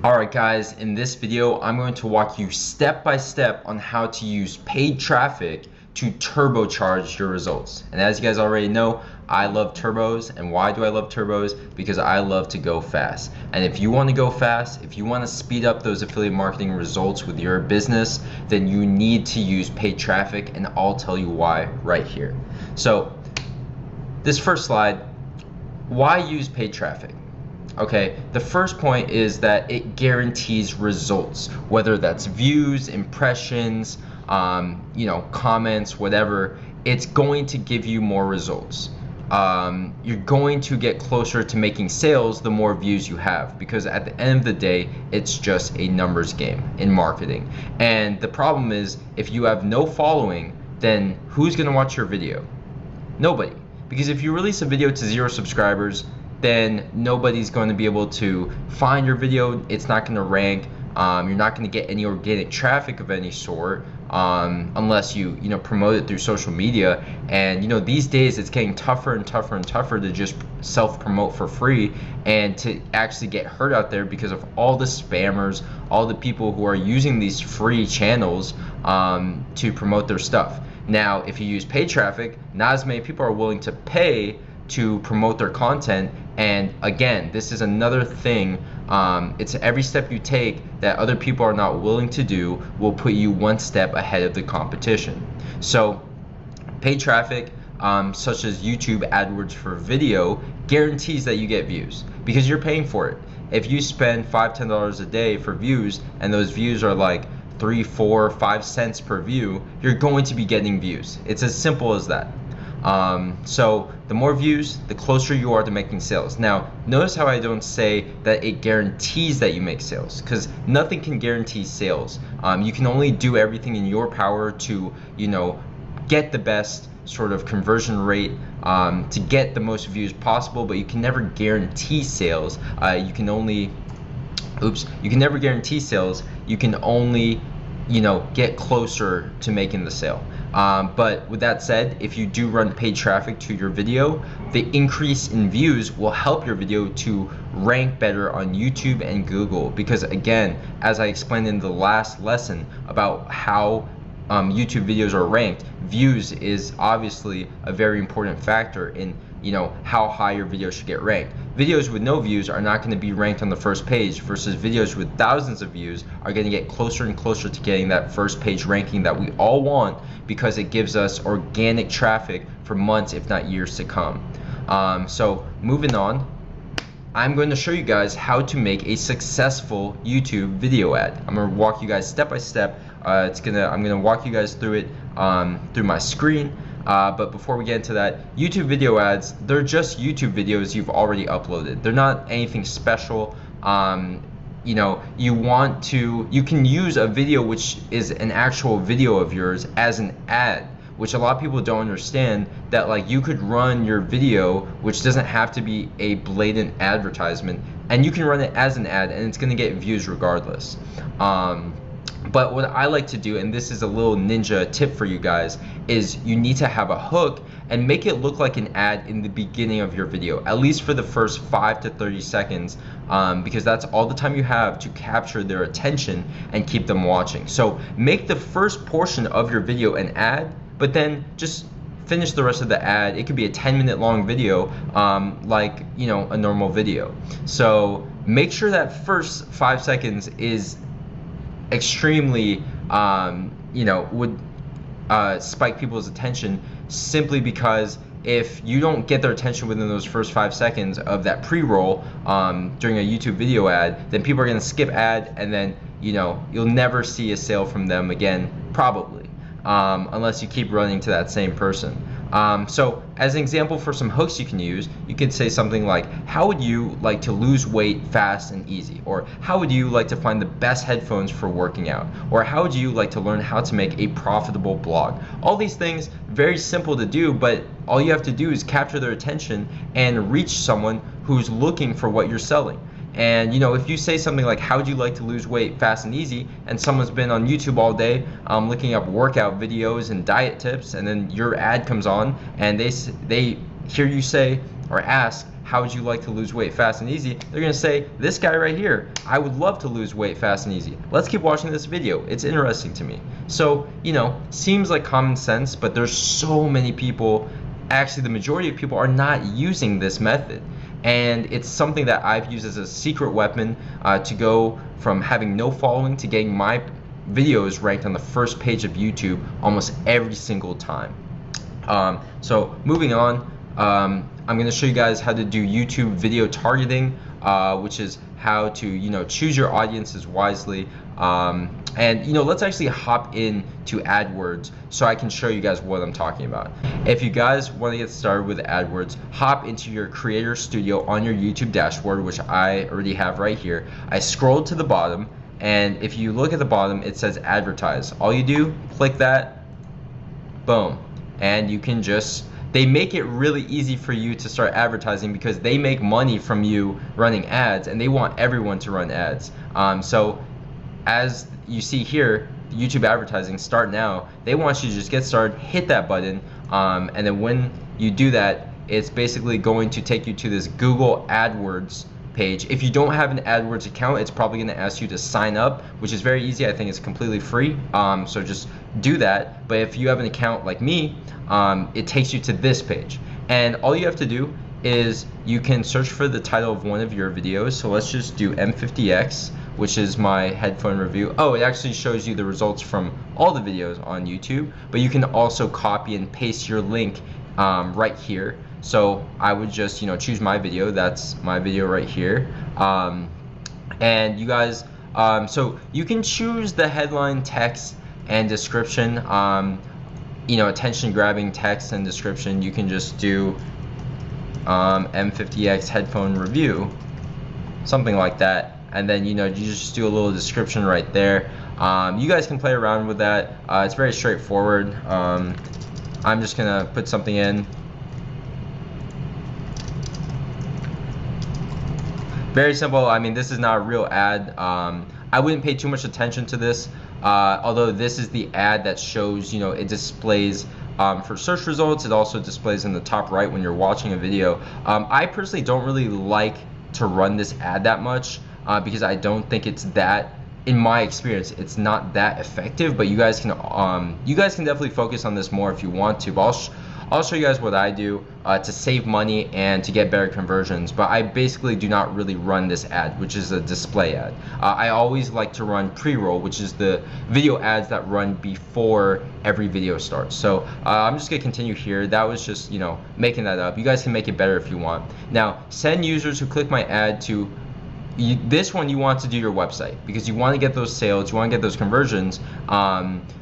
Alright guys, in this video I'm going to walk you step by step on how to use paid traffic to turbocharge your results. And as you guys already know, I love turbos. And why do I love turbos? Because I love to go fast. And if you want to go fast, if you want to speed up those affiliate marketing results with your business, then you need to use paid traffic, and I'll tell you why right here. So this first slide, why use paid traffic? Okay, the first point is that it guarantees results, whether that's views, impressions, comments, whatever. It's going to give you more results. You're going to get closer to making sales the more views you have, because at the end of the day, it's just a numbers game in marketing. And the problem is, if you have no following, then who's gonna watch your video? Nobody. Because if you release a video to 0 subscribers, then nobody's going to be able to find your video. It's not going to rank. You're not going to get any organic traffic of any sort unless you promote it through social media. And these days it's getting tougher and tougher and tougher to just self-promote for free and to actually get heard out there because of all the spammers, all the people who are using these free channels to promote their stuff. Now, if you use paid traffic, not as many people are willing to pay to promote their content. And again, this is another thing. It's every step you take that other people are not willing to do will put you one step ahead of the competition. So paid traffic, such as YouTube AdWords for video, guarantees that you get views because you're paying for it. If you spend $5, $10 a day for views, and those views are like 3, 4, 5 cents per view, you're going to be getting views. It's as simple as that. So the more views, the closer you are to making sales. Now, notice how I don't say that it guarantees that you make sales, because nothing can guarantee sales. You can only do everything in your power to, get the best sort of conversion rate, to get the most views possible, but you can never guarantee sales. You can never guarantee sales. You can only, get closer to making the sale. But with that said, if you do run paid traffic to your video, the increase in views will help your video to rank better on YouTube and Google, because again, as I explained in the last lesson about how YouTube videos are ranked, views is obviously a very important factor in how high your video should get ranked. Videos with no views are not going to be ranked on the first page, versus videos with thousands of views are going to get closer and closer to getting that first page ranking that we all want, because it gives us organic traffic for months, if not years to come. So moving on, I'm going to show you guys how to make a successful YouTube video ad. I'm going to walk you guys step by step. I'm going to walk you guys through it through my screen. But before we get into that, YouTube video ads, they're just YouTube videos you've already uploaded. They're not anything special. You can use a video which is an actual video of yours as an ad, which a lot of people don't understand, that like you could run your video, which doesn't have to be a blatant advertisement, and you can run it as an ad and it's going to get views regardless. But what I like to do, and this is a little ninja tip for you guys, is you need to have a hook and make it look like an ad in the beginning of your video, at least for the first 5 to 30 seconds, because that's all the time you have to capture their attention and keep them watching. So make the first portion of your video an ad, but then just finish the rest of the ad. It could be a 10-minute long video, like a normal video. So make sure that first 5 seconds is extremely would spike people's attention, simply because if you don't get their attention within those first 5 seconds of that pre-roll during a YouTube video ad, then people are going to skip ad, and then you'll never see a sale from them again, probably, unless you keep running to that same person. So as an example for some hooks you can use, you could say something like, how would you like to lose weight fast and easy? Or how would you like to find the best headphones for working out? Or how would you like to learn how to make a profitable blog? All these things, very simple to do, but all you have to do is capture their attention and reach someone who's looking for what you're selling. And if you say something like, how would you like to lose weight fast and easy, and someone's been on YouTube all day looking up workout videos and diet tips, and then your ad comes on and they hear you say or ask, how would you like to lose weight fast and easy, they're gonna say, this guy right here, I would love to lose weight fast and easy. Let's keep watching this video. It's interesting to me. So, you know, seems like common sense, but there's so many people, actually the majority of people are not using this method. And it's something that I've used as a secret weapon to go from having no following to getting my videos ranked on the first page of YouTube almost every single time. So moving on, I'm going to show you guys how to do YouTube video targeting, which is how to, you know, choose your audiences wisely. And you know, let's actually hop into AdWords so I can show you guys what I'm talking about. If you guys want to get started with AdWords, hop into your Creator Studio on your YouTube dashboard, which I already have right here. I scrolled to the bottom, and if you look at the bottom, it says advertise. All you do, click that, boom, and you can just, they make it really easy for you to start advertising because they make money from you running ads, and they want everyone to run ads. So as you see here, YouTube advertising, start now. They want you to just get started, hit that button, and then when you do that, it's basically going to take you to this Google AdWords page. If you don't have an AdWords account, it's probably going to ask you to sign up, which is very easy. I think it's completely free, so just do that. But if you have an account like me, it takes you to this page, and all you have to do is you can search for the title of one of your videos. So let's just do M50X, which is my headphone review. Oh, it actually shows you the results from all the videos on YouTube, but you can also copy and paste your link right here. So I would just, you know, choose my video. That's my video right here. And you guys, so you can choose the headline, text, and description. You know, attention grabbing text and description. You can just do M50X headphone review, something like that. And then, you know, you just do a little description right there. You guys can play around with that. It's very straightforward. I'm just gonna put something in. Very simple. I mean, this is not a real ad. I wouldn't pay too much attention to this, although this is the ad that shows, you know, it displays for search results. It also displays in the top right when you're watching a video. I personally don't really like to run this ad that much because I don't think it's that, in my experience, it's not that effective. But you guys can definitely focus on this more if you want to. But I'll show you guys what I do to save money and to get better conversions. But I basically do not really run this ad, which is a display ad. I always like to run pre-roll, which is the video ads that run before every video starts. So I'm just gonna continue here. That was just, you know, making that up. You guys can make it better if you want. Now, send users who click my ad to this one. You want to do your website because you want to get those sales, you want to get those conversions.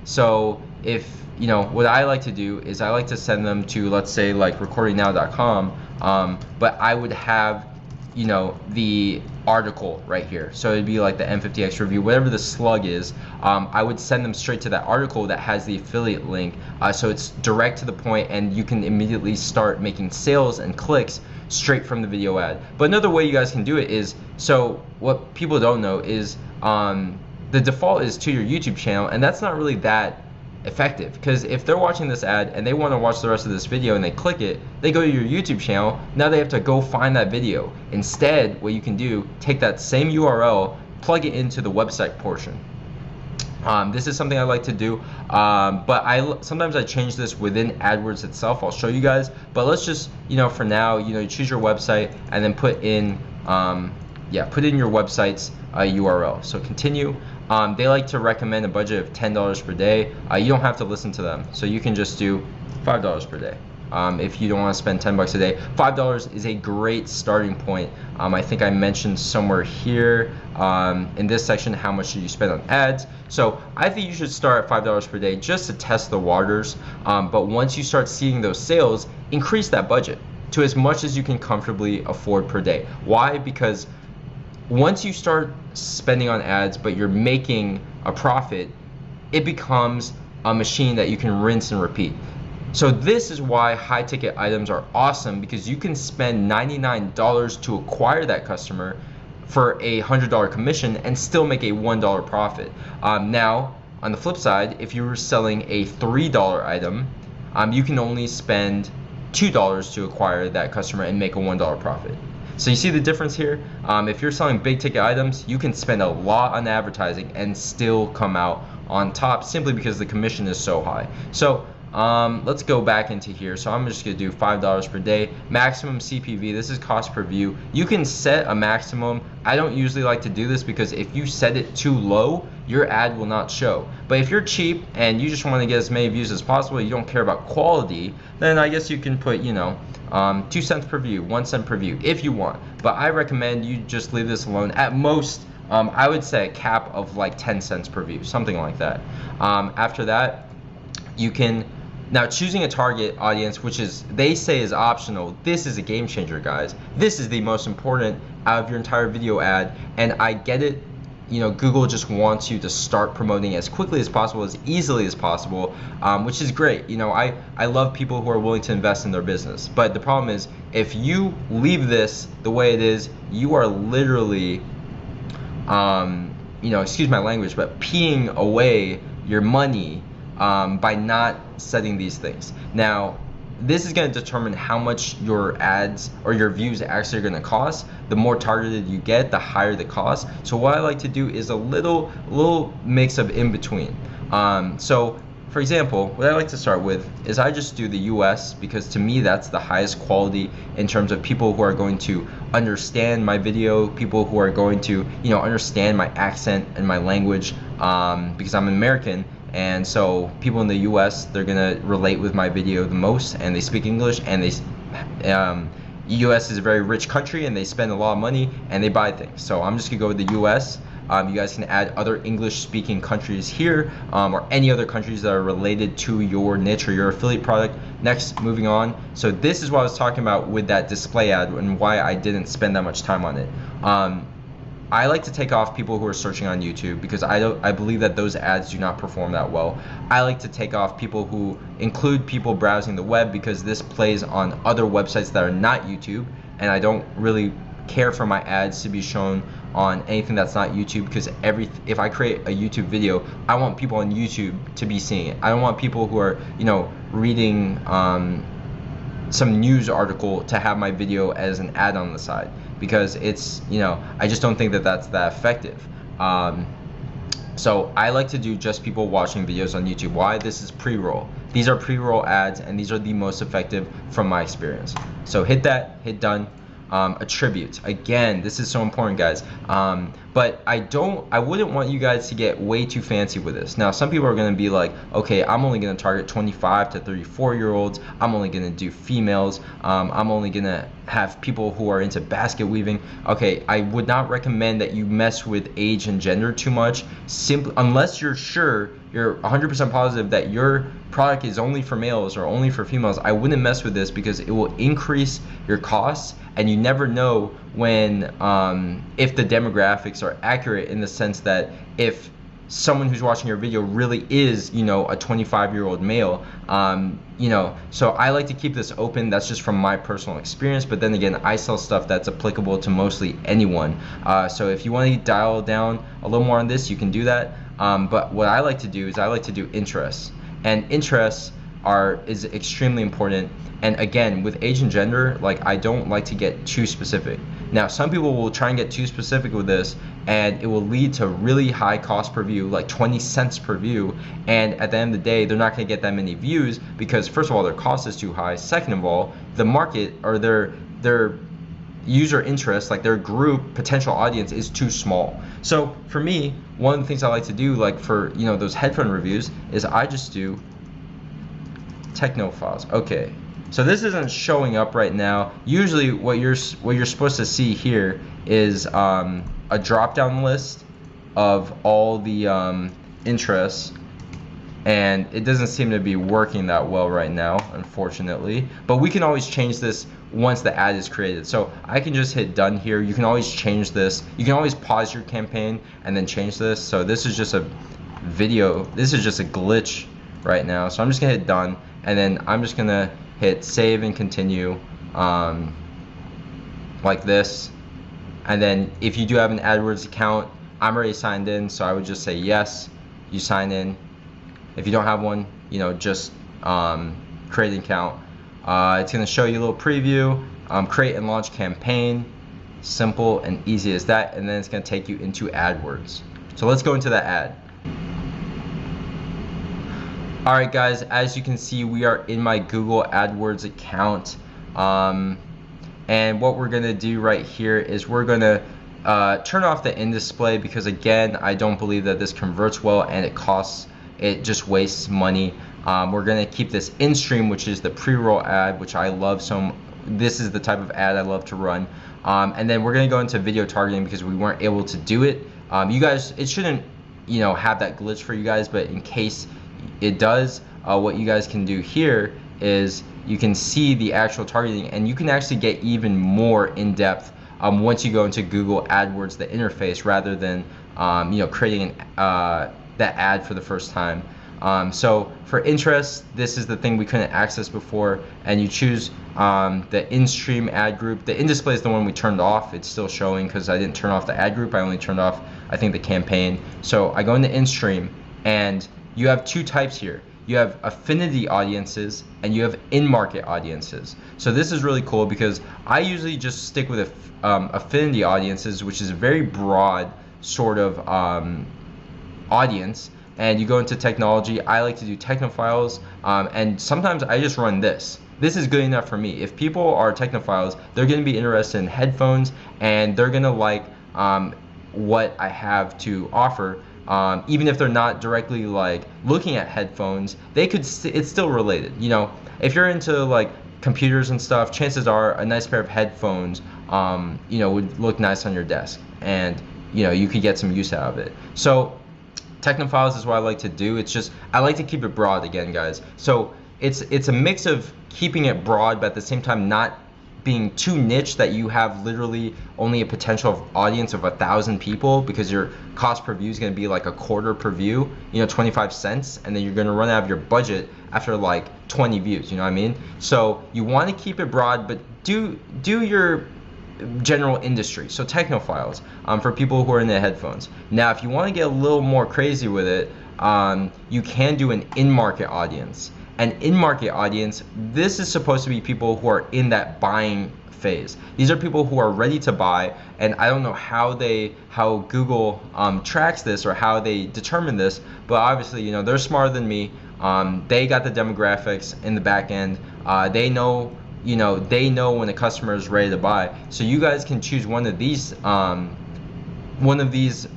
So if, you know, what I like to do is I like to send them to, let's say, like recordingnow.com, but I would have, you know, the article right here. So it'd be like the M50X review, whatever the slug is. I would send them straight to that article that has the affiliate link, so it's direct to the point, and you can immediately start making sales and clicks straight from the video ad. But another way you guys can do it is, so what people don't know is the default is to your YouTube channel, and that's not really that effective, because if they're watching this ad and they want to watch the rest of this video and they click it, they go to your YouTube channel, now they have to go find that video. Instead, what you can do, take that same URL, plug it into the website portion. This is something I like to do, but sometimes I change this within AdWords itself. I'll show you guys, but let's just, you know, for now, you know, you choose your website and then put in your website's URL. So continue. They like to recommend a budget of $10 per day. You don't have to listen to them, so you can just do $5 per day. If you don't want to spend 10 bucks a day, $5 is a great starting point. I think I mentioned somewhere here in this section how much should you spend on ads. So I think you should start at $5 per day just to test the waters. But once you start seeing those sales, increase that budget to as much as you can comfortably afford per day. Why? Because once you start spending on ads but you're making a profit, it becomes a machine that you can rinse and repeat. So this is why high ticket items are awesome, because you can spend $99 to acquire that customer for a $100 commission and still make a $1 profit. Now on the flip side, if you were selling a $3 item, you can only spend $2 to acquire that customer and make a $1 profit. So you see the difference here? If you're selling big ticket items, you can spend a lot on advertising and still come out on top simply because the commission is so high. So let's go back into here. So I'm just gonna do $5 per day. Maximum CPV, this is cost per view. You can set a maximum. I don't usually like to do this because if you set it too low, your ad will not show. But if you're cheap and you just want to get as many views as possible, you don't care about quality, then I guess you can put, 2 cents per view, 1 cent per view if you want. But I recommend you just leave this alone. At most, I would say a cap of like 10 cents per view, something like that. After that, you can, now choosing a target audience, which is, they say is optional, this is a game changer, guys. This is the most important out of your entire video ad, and I get it. Google just wants you to start promoting as quickly as possible, as easily as possible, which is great. I love people who are willing to invest in their business. But the problem is, if you leave this the way it is, you are literally, excuse my language, but peeing away your money by not setting these things. Now, this is going to determine how much your ads or your views actually are going to cost. The more targeted you get, the higher the cost. So what I like to do is a little mix of in between. So for example, what I like to start with is I just do the US, because to me that's the highest quality in terms of people who are going to understand my video, people who are going to understand my accent and my language, because I'm American. And so people in the US, they're gonna relate with my video the most, and they speak English, and US is a very rich country and they spend a lot of money and they buy things. So I'm just gonna go with the US. You guys can add other English speaking countries here, or any other countries that are related to your niche or your affiliate product. Next, moving on. So this is what I was talking about with that display ad and why I didn't spend that much time on it. I like to take off people who are searching on YouTube, because I believe that those ads do not perform that well. I like to take off people who include people browsing the web, because this plays on other websites that are not YouTube, and I don't really care for my ads to be shown on anything that's not YouTube, because if I create a YouTube video, I want people on YouTube to be seeing it. I don't want people who are reading some news article to have my video as an ad on the side, because it's I just don't think that that's that effective. So I like to do just people watching videos on YouTube. Why? This is pre-roll. These are pre-roll ads, and these are the most effective from my experience. So hit that, hit done. Attributes, again, this is so important, guys. But I wouldn't want you guys to get way too fancy with this. Now, some people are going to be like, okay, I'm only going to target 25 to 34-year-olds. I'm only going to do females. I'm only going to have people who are into basket weaving. Okay, I would not recommend that you mess with age and gender too much, simply unless you're sure, you're 100% positive that your product is only for males or only for females. I wouldn't mess with this, because it will increase your costs, and you never know when if the demographics are accurate, in the sense that if someone who's watching your video really is a 25-year-old male, so I like to keep this open. That's just from my personal experience, but then again, I sell stuff that's applicable to mostly anyone. So if you want to dial down a little more on this, you can do that. But what I like to do is I like to do interests, and interests is extremely important. And again, with age and gender, I don't like to get too specific. Now, some people will try and get too specific with this, and it will lead to really high cost per view, like 20 cents per view. And at the end of the day, they're not going to get that many views, because first of all, their cost is too high. Second of all, the market, or their user interest, like their group potential audience, is too small. So for me, one of the things I like to do, like for those headphone reviews, is I just do techno files. Okay, so this isn't showing up right now. Usually what you're supposed to see here is a drop down list of all the interests, and it doesn't seem to be working that well right now, unfortunately. But we can always change this once the ad is created. So I can just hit done here. You can always change this. You can always pause your campaign and then change this. So this is just a video. This is just a glitch right now. So I'm just gonna hit done, and then I'm just gonna hit save and continue, like this. And then if you do have an AdWords account, I'm already signed in, so I would just say yes, you sign in. If you don't have one, just create an account. It's going to show you a little preview, create and launch campaign, simple and easy as that, and then it's going to take you into AdWords. So let's go into that ad. Alright guys, as you can see, we are in my Google AdWords account, and what we're going to do right here is we're going to turn off the in display, because again, I don't believe that this converts well and it just wastes money. We're going to keep this in stream, which is the pre-roll ad, which I love. So this is the type of ad I love to run. And then we're going to go into video targeting because we weren't able to do it. You guys, it shouldn't, have that glitch for you guys, but in case it does, what you guys can do here is you can see the actual targeting, and you can actually get even more in depth once you go into Google AdWords, the interface, rather than creating that ad for the first time. So for interest, this is the thing we couldn't access before, and you choose the in-stream ad group. The in-display is the one we turned off. It's still showing because I didn't turn off the ad group. I only turned off, I think, the campaign. So I go into in-stream, and you have two types here. You have affinity audiences and you have in-market audiences. So this is really cool because I usually just stick with affinity audiences, which is a very broad sort of audience. And you go into technology. I like to do technophiles, and sometimes I just run this. This is good enough for me. If people are technophiles, they're going to be interested in headphones, and they're going to like what I have to offer. Even if they're not directly like looking at headphones, they could it's still related. If you're into like computers and stuff, chances are a nice pair of headphones would look nice on your desk, and you could get some use out of it. So technophiles is what I like to do. It's just I like to keep it broad again, guys. So it's a mix of keeping it broad, but at the same time not being too niche that you have literally only a potential audience of 1,000 people, because your cost per view is going to be like a quarter per view, 25 cents, and then you're going to run out of your budget after like 20 views, you know what I mean? So you want to keep it broad, but do your general industry. So technophiles, for people who are in the headphones. Now if you want to get a little more crazy with it, you can do an in-market audience. An in-market audience, this is supposed to be people who are in that buying phase. These are people who are ready to buy, and I don't know how Google tracks this or how they determine this, but obviously they're smarter than me. They got the demographics in the back end. They know when a customer is ready to buy. So you guys can choose one of these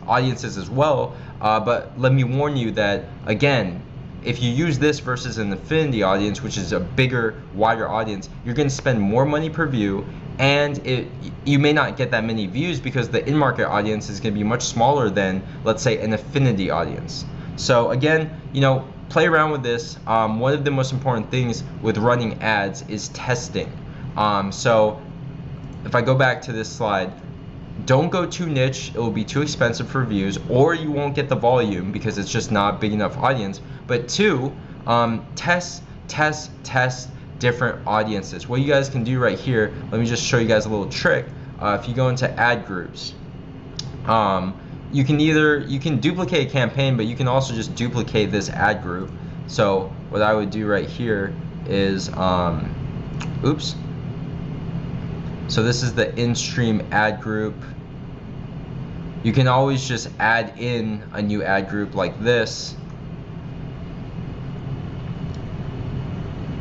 audiences as well. But let me warn you that again, if you use this versus an affinity audience, which is a bigger, wider audience, you're going to spend more money per view, and you may not get that many views because the in-market audience is going to be much smaller than, let's say, an affinity audience. So again, play around with this. One of the most important things with running ads is testing. So if I go back to this slide, don't go too niche. It will be too expensive for views, or you won't get the volume because it's just not a big enough audience. But two, test different audiences. What you guys can do right here, let me just show you guys a little trick. If you go into ad groups, you can duplicate a campaign, but you can also just duplicate this ad group. So what I would do right here is, oops. So this is the in-stream ad group. You can always just add in a new ad group like this.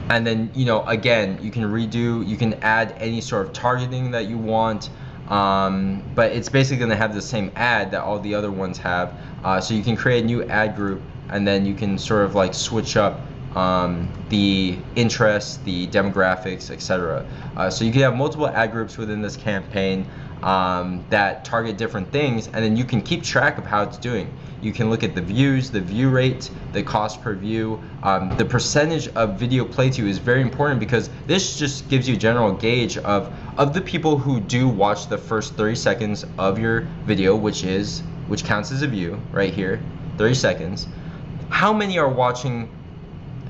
And then, again, you can add any sort of targeting that you want. But it's basically going to have the same ad that all the other ones have. So you can create a new ad group, and then you can sort of like switch up the interests, the demographics, etc. So you can have multiple ad groups within this campaign that target different things, and then you can keep track of how it's doing. You can look at the views, the view rate, the cost per view. The percentage of video play to is very important, because this just gives you a general gauge of the people who do watch the first 30 seconds of your video, which counts as a view right here, 30 seconds. How many are watching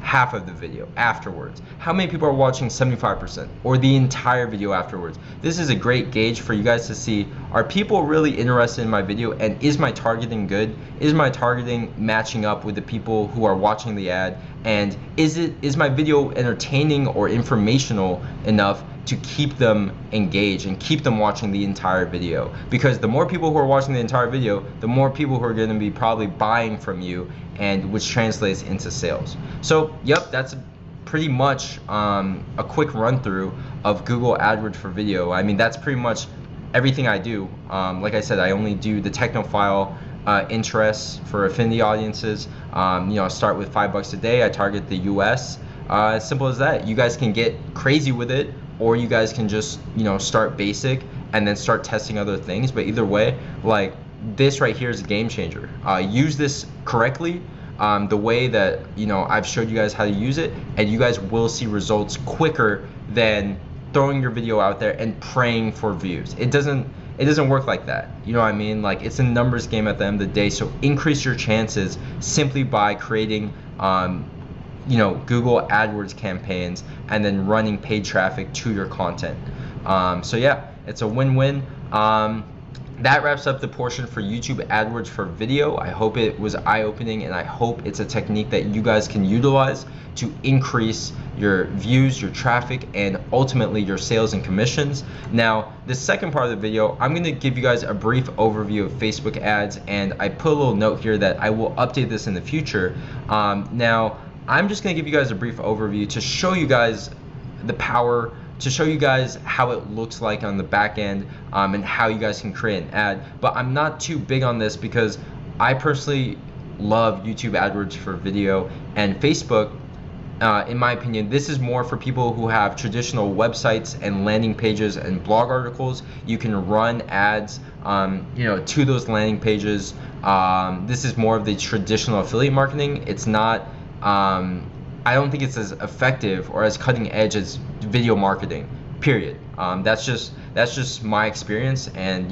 half of the video afterwards? How many people are watching 75% or the entire video afterwards? This is a great gauge for you guys to see, are people really interested in my video, and is my targeting good? Is my targeting matching up with the people who are watching the ad? And is my video entertaining or informational enough to keep them engaged and keep them watching the entire video? Because the more people who are watching the entire video, the more people who are going to be probably buying from you, and which translates into sales. So yep, that's pretty much a quick run through of Google AdWords for video. I mean, that's pretty much everything I do. Like I said, I only do the technophile interests for affinity audiences. I start with $5 a day. I target the US. As simple as that. You guys can get crazy with it, or you guys can just start basic and then start testing other things. But either way, like, this right here is a game changer. Use this correctly, the way that I've showed you guys how to use it, and you guys will see results quicker than throwing your video out there and praying for views. It doesn't work like that. You know what I mean? Like, it's a numbers game at the end of the day. So increase your chances simply by creating Google AdWords campaigns and then running paid traffic to your content. So yeah, it's a win-win. That wraps up the portion for YouTube AdWords for video. I hope it was eye-opening, and I hope it's a technique that you guys can utilize to increase your views, your traffic, and ultimately your sales and commissions. Now, the second part of the video, I'm going to give you guys a brief overview of Facebook ads, and I put a little note here that I will update this in the future. Now, I'm just going to give you guys a brief overview to show you guys the power, to show you guys how it looks like on the back end, and how you guys can create an ad. But I'm not too big on this because I personally love YouTube AdWords for video, and Facebook, in my opinion, this is more for people who have traditional websites and landing pages and blog articles. You can run ads to those landing pages. This is more of the traditional affiliate marketing. It's not I don't think it's as effective or as cutting edge as video marketing, period. That's just my experience, and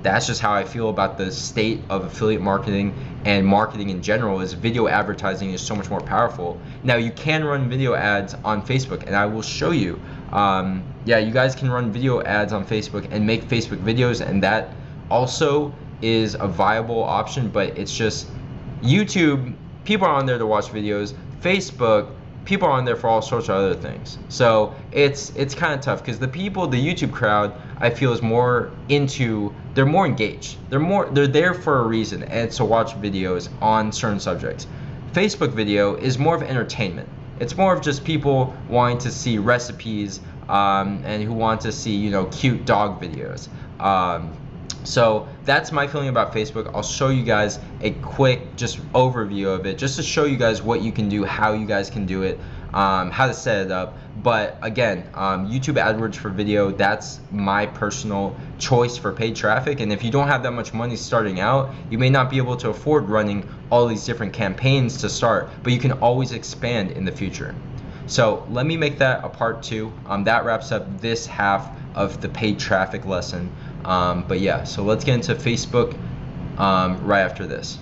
that's just how I feel about the state of affiliate marketing and marketing in general. Is video advertising is so much more powerful. Now, you can run video ads on Facebook, and I will show you. Yeah, you guys can run video ads on Facebook and make Facebook videos, and that also is a viable option. But it's just YouTube, people are on there to watch videos. Facebook, people are on there for all sorts of other things. So it's kind of tough, because the YouTube crowd, I feel, is more into, they're more engaged. They're there for a reason, and it's to watch videos on certain subjects. Facebook video is more of entertainment. It's more of just people wanting to see recipes, and who want to see cute dog videos. So that's my feeling about Facebook. I'll show you guys a quick just overview of it, just to show you guys what you can do, how you guys can do it, how to set it up. But again, YouTube AdWords for video, that's my personal choice for paid traffic. And if you don't have that much money starting out, you may not be able to afford running all these different campaigns to start, but you can always expand in the future. So let me make that a part 2. That wraps up this half of the paid traffic lesson. But yeah, so let's get into Facebook right after this.